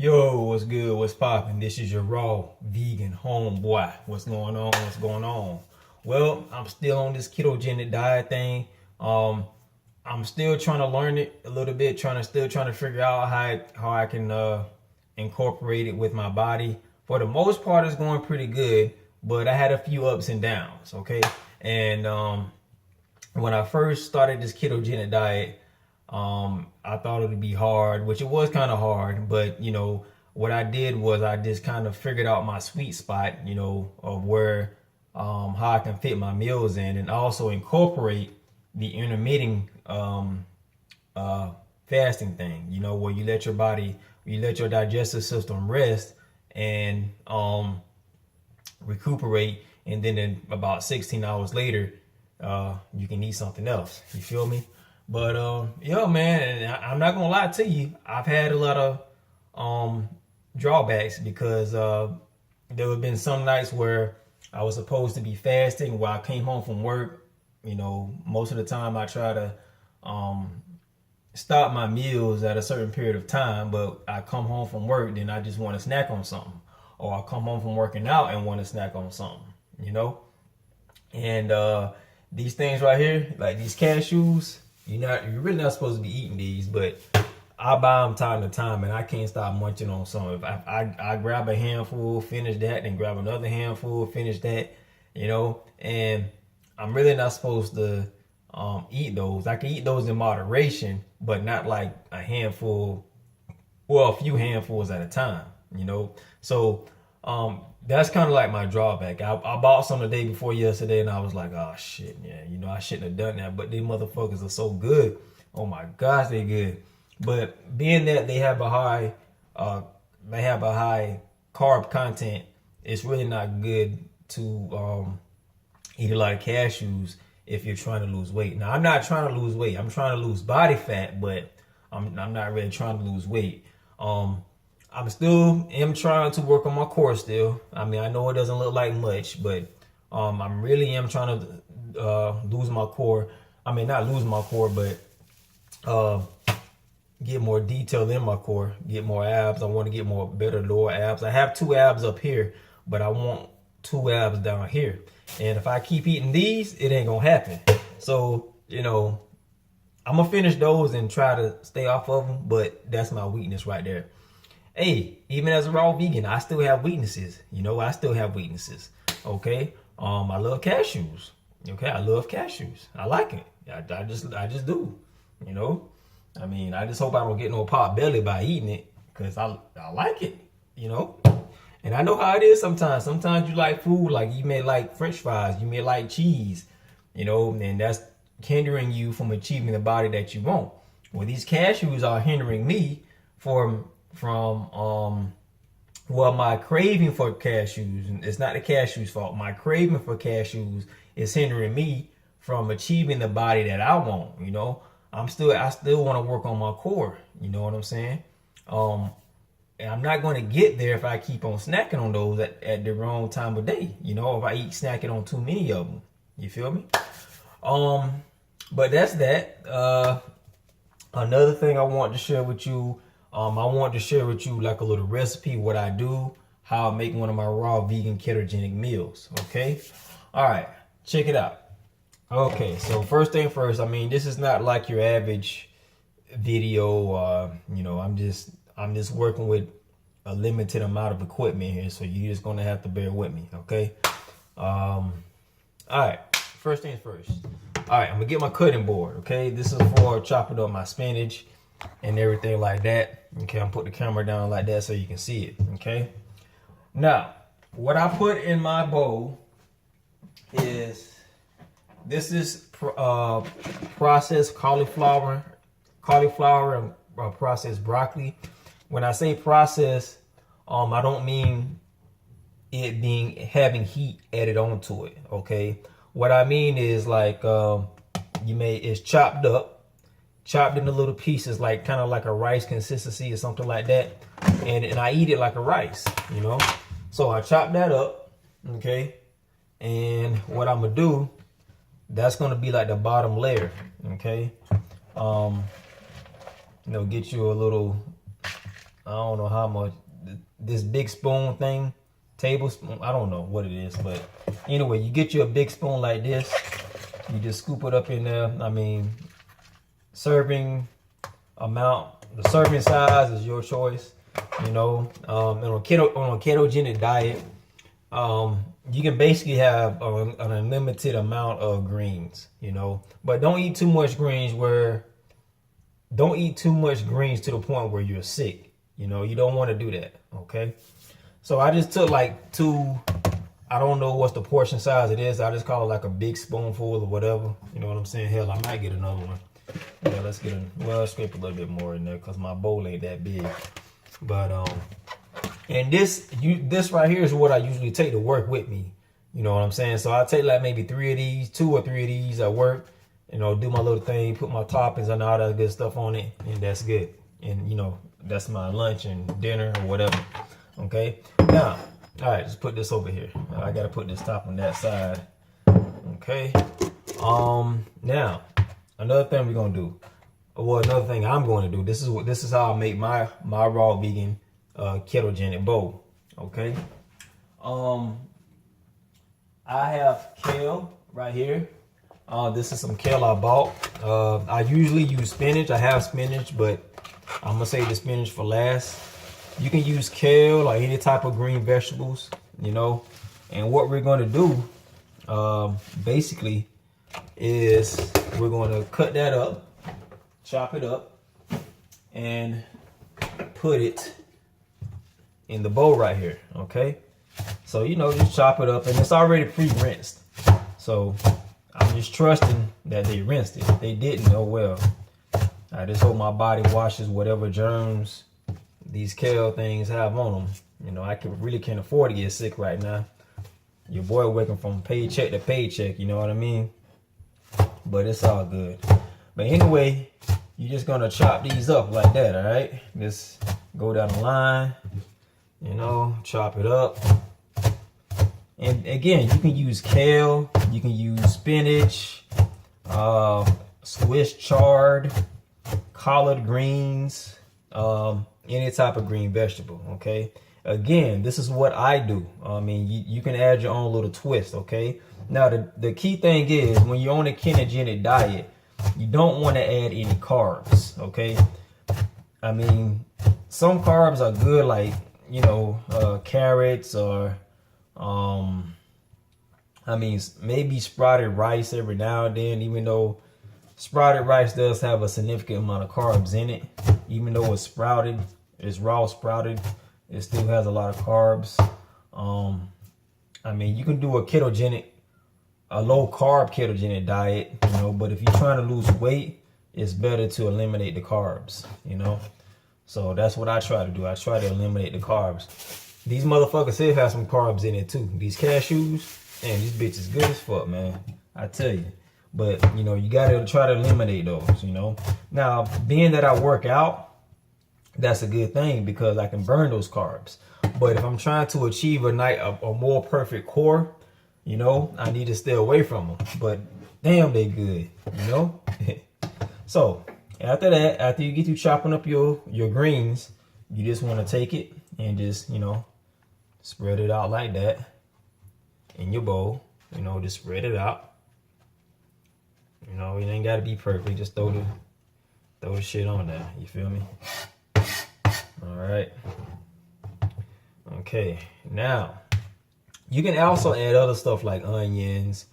Yo, what's good? What's poppin'? This is your raw vegan homeboy. What's going on? What's going on? Well, I'm still on this ketogenic diet thing. I'm still trying to learn it a little bit, trying to figure out how I can incorporate it with my body. For the most part, it's going pretty good, but I had a few ups and downs. Okay, and when I first started this ketogenic diet, I thought it would be hard, which it was kind of hard, but what I did was I just kind of figured out my sweet spot, of where, how I can fit my meals in and also incorporate the intermittent, fasting thing, where you let your digestive system rest and, recuperate. And then about 16 hours later, you can eat something else. You feel me? But yeah, man, I'm not gonna lie to you. I've had a lot of drawbacks because there have been some nights where I was supposed to be fasting while I came home from work. Most of the time I try to stop my meals at a certain period of time, but I come home from work, then I just want to snack on something, or I come home from working out and want to snack on something, And these things right here, like these cashews. You're really not supposed to be eating these, but I buy them time to time, and I can't stop munching on some. If I grab a handful, finish that, then grab another handful, finish that, and I'm really not supposed to eat those. I can eat those in moderation, but not like a handful, well, a few handfuls at a time, So that's kind of like my drawback. I bought some the day before yesterday, and I was like, oh shit, yeah, I shouldn't have done that. But these motherfuckers are so good. Oh my gosh, they good. But being that they have a high carb content, it's really not good to eat a lot of cashews if you're trying to lose weight. Now, I'm not trying to lose weight. I'm trying to lose body fat, but I'm not really trying to lose weight. I'm still trying to work on my core still. I mean, I know it doesn't look like much, but I'm really trying to lose my core. I mean, not lose my core, but get more detail in my core, get more abs. I want to get better lower abs. I have 2 abs up here, but I want 2 abs down here. And if I keep eating these, it ain't gonna happen. So, I'm gonna finish those and try to stay off of them, but that's my weakness right there. Hey, even as a raw vegan, I still have weaknesses. I still have weaknesses. Okay. I love cashews. Okay. I love cashews. I like it. I just do. I mean, I just hope I don't get no pot belly by eating it, because I like it, And I know how it is sometimes. Sometimes you like food, like you may like French fries, you may like cheese, and that's hindering you from achieving the body that you want. Well, these cashews are hindering me from my craving for cashews, and it's not the cashews' fault. My craving for cashews is hindering me from achieving the body that I want. I still want to work on my core. You know what I'm saying? And I'm not going to get there if I keep on snacking on those at the wrong time of day. If I eat snacking on too many of them. You feel me? But that's that. Another thing I want to share with you. I want to share with you like a little recipe, what I do, how I make one of my raw vegan ketogenic meals. Okay. All right. Check it out. Okay. So first thing first, I mean, this is not like your average video. I'm just working with a limited amount of equipment here. So you're just going to have to bear with me. Okay. All right. First things first. All right. I'm going to get my cutting board. Okay. This is for chopping up my spinach and everything like that. Okay, I'm putting the camera down like that so you can see it. Okay. Now, what I put in my bowl is processed cauliflower and processed broccoli. When I say processed, I don't mean it having heat added onto it. Okay. What I mean is like it's chopped into little pieces, like kind of like a rice consistency or something like that, and I eat it like a rice, So I chop that up, okay, and what I'm gonna do, that's gonna be like the bottom layer, okay. Get you a little don't know how much, this big spoon thing, tablespoon, I don't know what it is, but anyway, you get you a big spoon like this, you just scoop it up in there. I mean, serving amount, the serving size is your choice, you know. On a ketogenic diet, you can basically have an unlimited amount of greens, you know, but don't eat too much greens to the point where you're sick. You know, you don't want to do that, okay? So I just took like 2, I don't know what's the portion size it is. I just call it like a big spoonful or whatever. You know what I'm saying? Hell, I might get another one. Yeah, let's get well, scrape a little bit more in there because my bowl ain't that big. But and this right here is what I usually take to work with me. You know what I'm saying? So I take like maybe 3 of these, 2 or 3 of these at work. You know, do my little thing, put my toppings and all that good stuff on it, and that's good. And you know, that's my lunch and dinner or whatever. Okay. Now, all right, just put this over here. I gotta put this top on that side. Okay. Now, another thing we're gonna do. Well, another thing I'm going to do. This is how I make my raw vegan ketogenic bowl. Okay. I have kale right here. This is some kale I bought. I usually use spinach. I have spinach, but I'm gonna save the spinach for last. You can use kale or any type of green vegetables, you know. And what we're gonna do, basically, is we're gonna cut that up, chop it up, and put it in the bowl right here. Okay. So you know, just chop it up, and it's already pre-rinsed. So I'm just trusting that they rinsed it. If they didn't, oh well. I just hope my body washes whatever germs these kale things have on them. You know, I really can't afford to get sick right now. Your boy working from paycheck to paycheck, you know what I mean? But it's all good. But anyway, you're just gonna chop these up like that, all right? Just go down the line, you know, chop it up. And again, you can use kale, you can use spinach, Swiss chard, collard greens, any type of green vegetable, okay? Again, this is what I do. I mean, you can add your own little twist, okay? Now, the key thing is, when you're on a ketogenic diet, you don't want to add any carbs, okay? I mean, some carbs are good, like, you know, carrots or, I mean, maybe sprouted rice every now and then, even though sprouted rice does have a significant amount of carbs in it. Even though it's sprouted, it's raw sprouted, it still has a lot of carbs. I mean, you can do a low carb ketogenic diet, you know, but if you're trying to lose weight, it's better to eliminate the carbs, you know. So that's what I try to do. I try to eliminate the carbs. These motherfuckers still have some carbs in it too. These cashews, man, these bitches good as fuck, man. I tell you. But, you know, you got to try to eliminate those, you know. Now, being that I work out, that's a good thing because I can burn those carbs. But if I'm trying to achieve a more perfect core, you know, I need to stay away from them. But damn, they good, you know. So after that, after you get to chopping up your greens, you just want to take it and just, you know, spread it out like that in your bowl. You know, just spread it out. You know, it ain't got to be perfect. Just throw the shit on there. You feel me? All right. Okay. Now, you can also add other stuff like onions,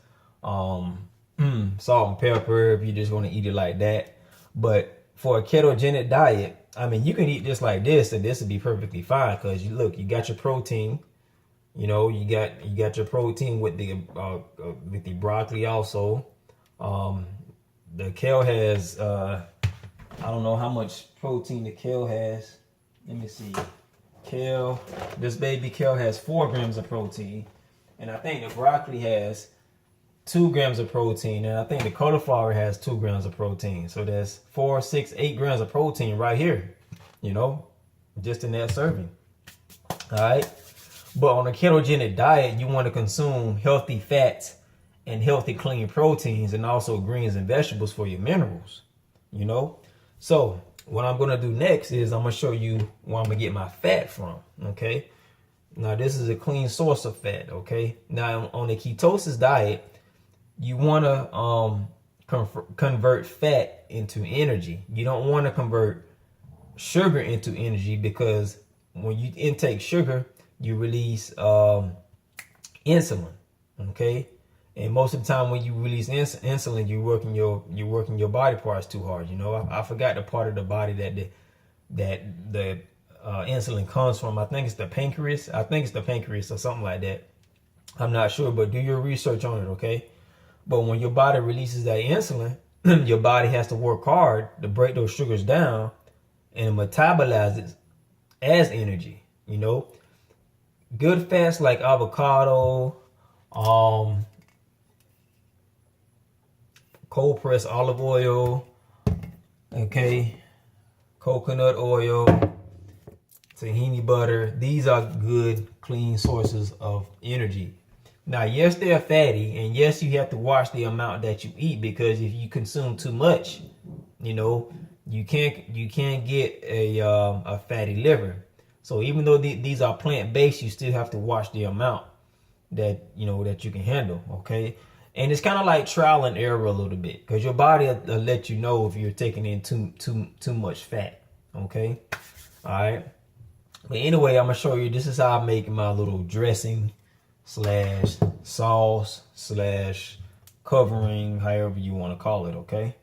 salt and pepper if you just want to eat it like that. But for a ketogenic diet, I mean, you can eat this like this, and this would be perfectly fine because you got your protein. You know, you got your protein with the broccoli also. The kale has I don't know how much protein the kale has. Let me see. This baby kale has 4 grams of protein, and I think the broccoli has 2 grams of protein, and I think the cauliflower has 2 grams of protein. So that's 4, 6, 8 grams of protein right here, you know, just in that serving. All right. But on a ketogenic diet, you want to consume healthy fats and healthy clean proteins and also greens and vegetables for your minerals, you know. So what I'm gonna do next is I'm gonna show you where I'm gonna get my fat from. Okay. Now this is a clean source of fat. Okay. Now on the ketosis diet, you wanna convert fat into energy. You don't want to convert sugar into energy, because when you intake sugar, you release insulin. Okay. And most of the time when you release insulin, you're working your body parts too hard. You know, I forgot the part of the body that the insulin comes from. I think it's the pancreas. I think it's the pancreas or something like that. I'm not sure, but do your research on it, okay? But when your body releases that insulin, your body has to work hard to break those sugars down and metabolize it as energy. You know, good fats like avocado, cold pressed olive oil, okay, coconut oil, tahini butter. These are good, clean sources of energy. Now, yes, they're fatty, and yes, you have to watch the amount that you eat, because if you consume too much, you know, you can't get a fatty liver. So even though these are plant-based, you still have to watch the amount that you can handle. Okay. And it's kind of like trial and error a little bit, because your body will let you know if you're taking in too much fat. Okay. All right. But anyway, I'm gonna show you. This is how I make my little dressing slash sauce slash covering, however you want to call it. Okay.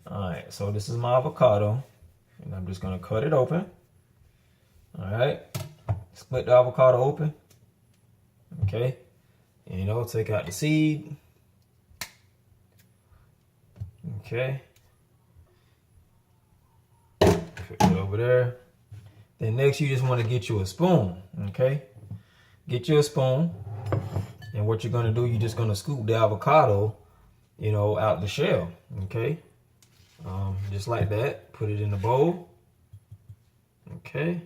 All right. So this is my avocado, and I'm just gonna cut it open. All right. Split the avocado open. Okay. And take out the seed. Okay. Put it over there. Then next, you just want to get you a spoon. Okay. Get you a spoon. And what you're going to do, you're just going to scoop the avocado, out the shell. Okay. Just like that. Put it in the bowl. Okay.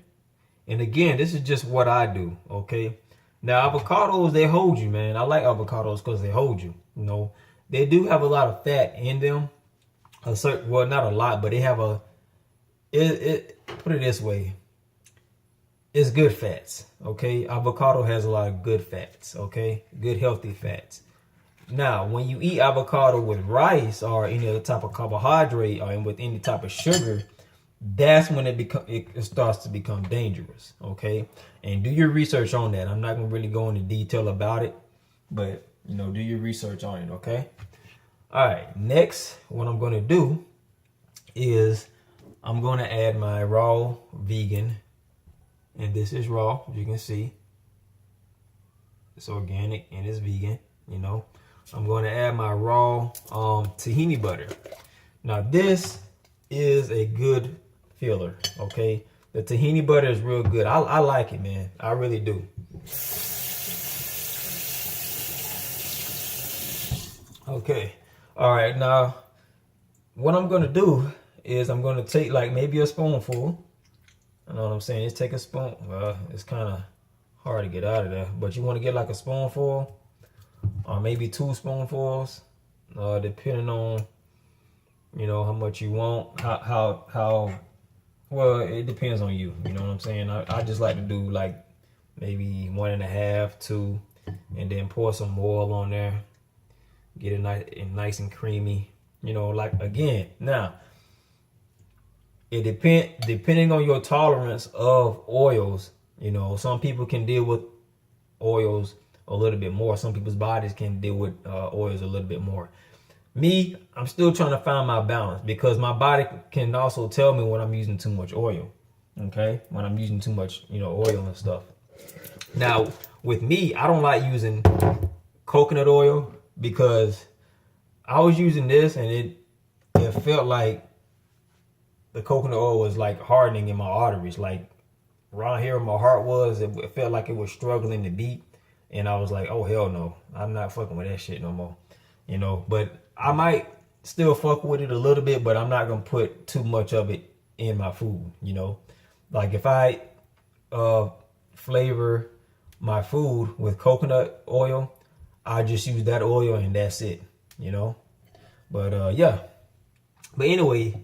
And again, this is just what I do. Okay. Now, avocados, they hold you, man. I like avocados because they hold you. They do have a lot of fat in them. Well, not a lot, but they have put it this way. It's good fats, okay? Avocado has a lot of good fats, okay? Good, healthy fats. Now, when you eat avocado with rice or any other type of carbohydrate or with any type of sugar, that's when it starts to become dangerous, okay? And do your research on that. I'm not going to really go into detail about it, but, do your research on it, okay? All right, next, what I'm going to do is I'm going to add my raw vegan, and this is raw, as you can see. It's organic and it's vegan, I'm going to add my raw tahini butter. Now, this is a good filler, okay? The tahini butter is real good. I like it, man. I really do. Okay. All right. Now, what I'm going to do is I'm going to take like maybe a spoonful. You know what I'm saying? Just take a spoon. Well, it's kind of hard to get out of there, but you want to get like a spoonful or maybe 2 spoonfuls, depending on, how much you want, how well, it depends on you. You know what I'm saying? I just like to do like maybe 1.5, 2, and then pour some oil on there. Get it nice and creamy. Like again, now it depending on your tolerance of oils. Some people can deal with oils a little bit more. Some people's bodies can deal with oils a little bit more. Me, I'm still trying to find my balance, because my body can also tell me when I'm using too much oil. Okay, when I'm using too much, oil and stuff. Now, with me, I don't like using coconut oil, because I was using this and it felt like the coconut oil was like hardening in my arteries, like around here where my heart was. It felt like it was struggling to beat, and I was like, oh hell no, I'm not fucking with that shit no more. But I might still fuck with it a little bit, but I'm not gonna put too much of it in my food. Like if I flavor my food with coconut oil, I just use that oil and that's it. But yeah. But anyway,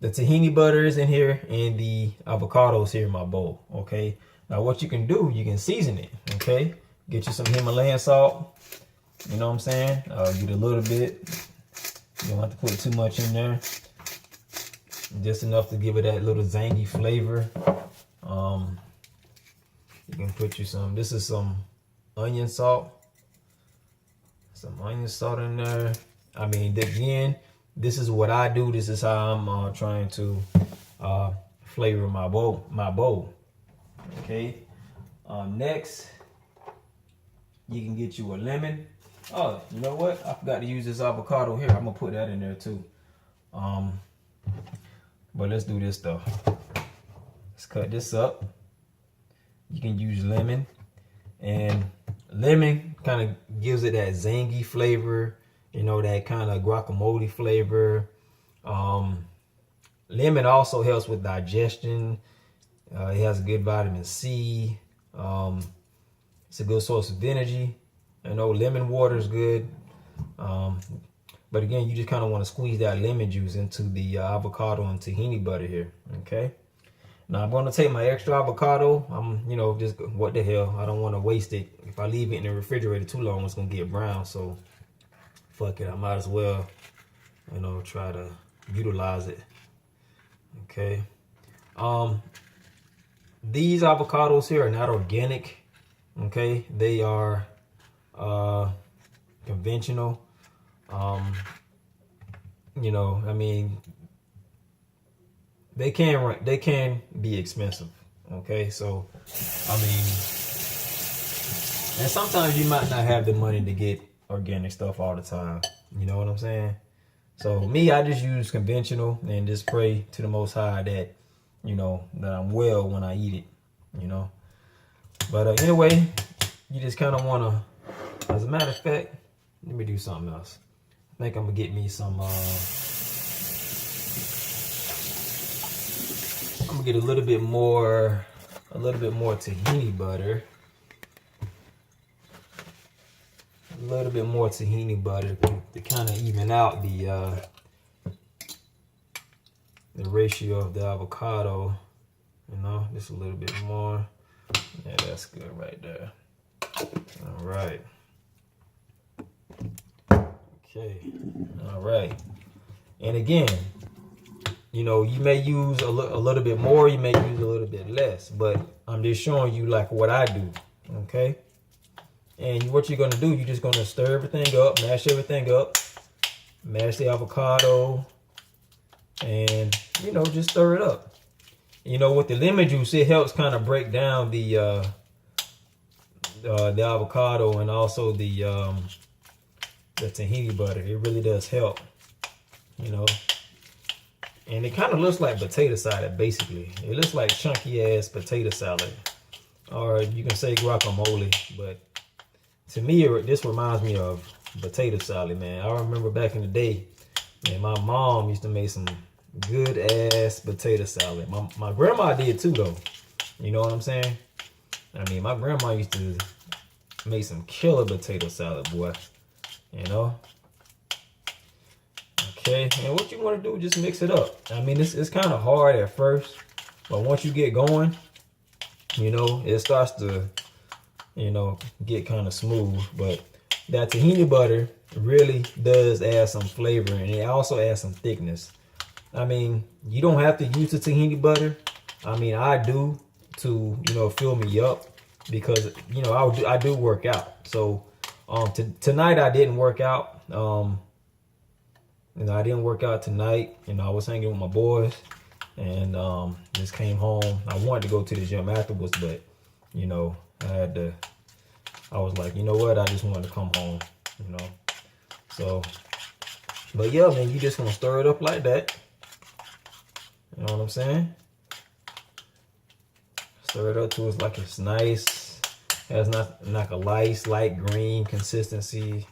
the tahini butter is in here and the avocados here in my bowl. Okay. Now what you can do, you can season it. Okay. Get you some Himalayan salt. You know what I'm saying? Get a little bit. You don't have to put too much in there. Just enough to give it that little zangy flavor. You can put you some. This is some onion salt. Some onion salt in there. I mean, again, this is what I do. This is how I'm trying to flavor my bowl. Okay. Next, you can get you a lemon. Oh, you know what? I forgot to use this avocado here. I'm gonna put that in there too. But let's do this though. Let's cut this up. You can use lemon, and lemon kind of gives it that zangy flavor, you know, that kind of guacamole flavor. Lemon also helps with digestion. It has good vitamin C. It's a good source of energy. I know lemon water is good. But again, you just kind of want to squeeze that lemon juice into the avocado and tahini butter here. Okay. Now I'm going to take my extra avocado. You know, just what the hell. I don't want to waste it. If I leave it in the refrigerator too long, it's going to get brown. So fuck it. I might as well, you know, try to utilize it. Okay. These avocados here are not organic. Okay. They are conventional. You know, I mean, they can be expensive. Okay, so I mean, and sometimes you might not have the money to get organic stuff all the time. You know what I'm saying? So me, I just use conventional and just pray to the Most High that, you know, that I'm well when I eat it. You know, but anyway, you just kind of want to. As a matter of fact, let me do something else. I think I'm gonna get me some. I'm gonna get a little bit more tahini butter. A little bit more tahini butter to kind of even out the ratio of the avocado. You know, just a little bit more. Yeah, that's good right there. All right. Okay. All right. And again, you know, you may use a little bit more, you may use a little bit less, but I'm just showing you like what I do. Okay. And what you're going to do, you're just going to stir everything up, mash everything up, mash the avocado, and, you know, just stir it up. You know, with the lemon juice, it helps kind of break down the avocado and also the tahini butter. It really does help, you know. And it kind of looks like potato salad, basically. It looks like chunky ass potato salad, or you can say guacamole. But to me, this reminds me of potato salad, man. I remember back in the day, man, my mom used to make some good ass potato salad. My grandma did too, though. You know what I'm saying? I mean, my grandma used to make some killer potato salad, boy. You know? Okay, and what you want to do, just mix it up. I mean, it's kind of hard at first, but once you get going, you know, it starts to, you know, get kind of smooth. But that tahini butter really does add some flavor, and it also adds some thickness. I mean, you don't have to use the tahini butter. I mean, I do to, you know, fill me up because, you know, I do work out. So tonight I didn't work out. You know, I didn't work out tonight. You know, I was hanging with my boys and just came home. I wanted to go to the gym afterwards, but, you know, I was like, you know what? I just wanted to come home, you know. So, but yeah, man, you just want to stir it up like that. You know what I'm saying? Stir it up to it's like it's nice. Has not like a light green consistency.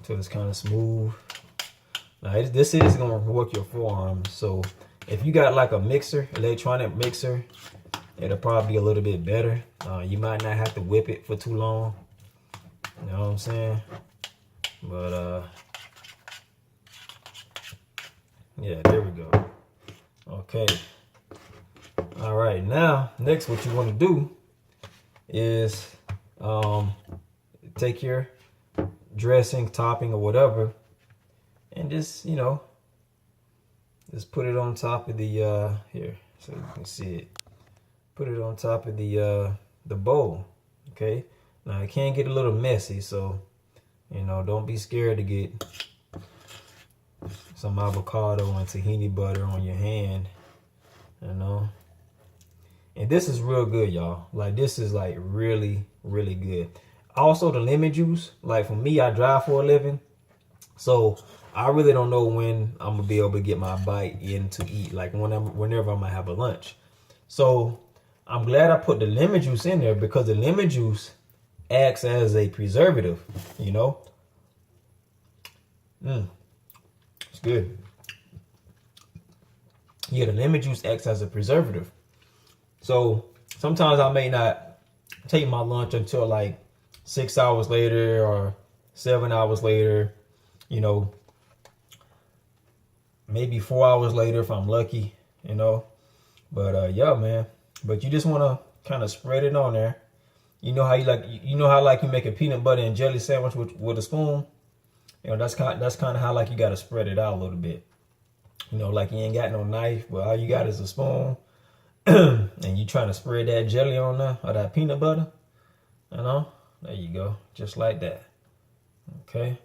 So it's kind of smooth. Now this is gonna work your forearm. So if you got like a mixer, electronic mixer, it'll probably be a little bit better. You might not have to whip it for too long. You know what I'm saying? But Yeah, there we go. Okay. All right, now next what you want to do is take your dressing, topping, or whatever, and just, you know, just put it on top of the here so you can see it. Put it on top of the bowl. Okay. Now it can get a little messy, so you know, don't be scared to get some avocado and tahini butter on your hand, you know. And this is real good, y'all. Like, this is like really, really good. Also, the lemon juice, like for me, I drive for a living. So I really don't know when I'm gonna be able to get my bite in to eat, like whenever I'm gonna have a lunch. So I'm glad I put the lemon juice in there, because the lemon juice acts as a preservative, you know. It's good. Yeah, the lemon juice acts as a preservative. So sometimes I may not take my lunch until like 6 hours later or 7 hours later, you know, maybe 4 hours later if I'm lucky, you know. But yeah, man. But you just want to kind of spread it on there. You know how you make a peanut butter and jelly sandwich with a spoon? You know, that's kind of how like you got to spread it out a little bit. You know, like you ain't got no knife, but all you got is a spoon. And you trying to spread that jelly on there or that peanut butter, you know, there you go, just like that. Okay.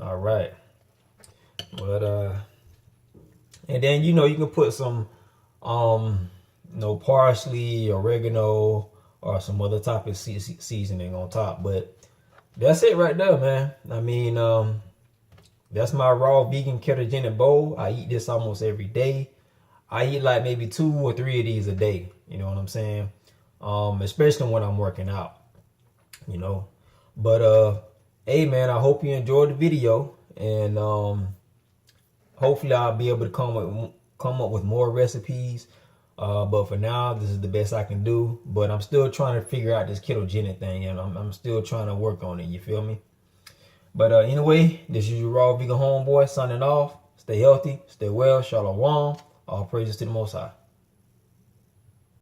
All right. But and then, you know, you can put some you know, parsley, oregano, or some other type of seasoning on top. But that's it right there, man. I mean, that's my raw vegan ketogenic bowl. I eat this almost every day. I eat like maybe 2 or 3 of these a day. You know what I'm saying? Especially when I'm working out, you know. But hey, man, I hope you enjoyed the video, and hopefully I'll be able to come up with more recipes. But for now, this is the best I can do. But I'm still trying to figure out this ketogenic thing, and I'm still trying to work on it. You feel me? But anyway, this is your raw vegan homeboy signing off. Stay healthy, stay well, shalom. All praises to the Most High.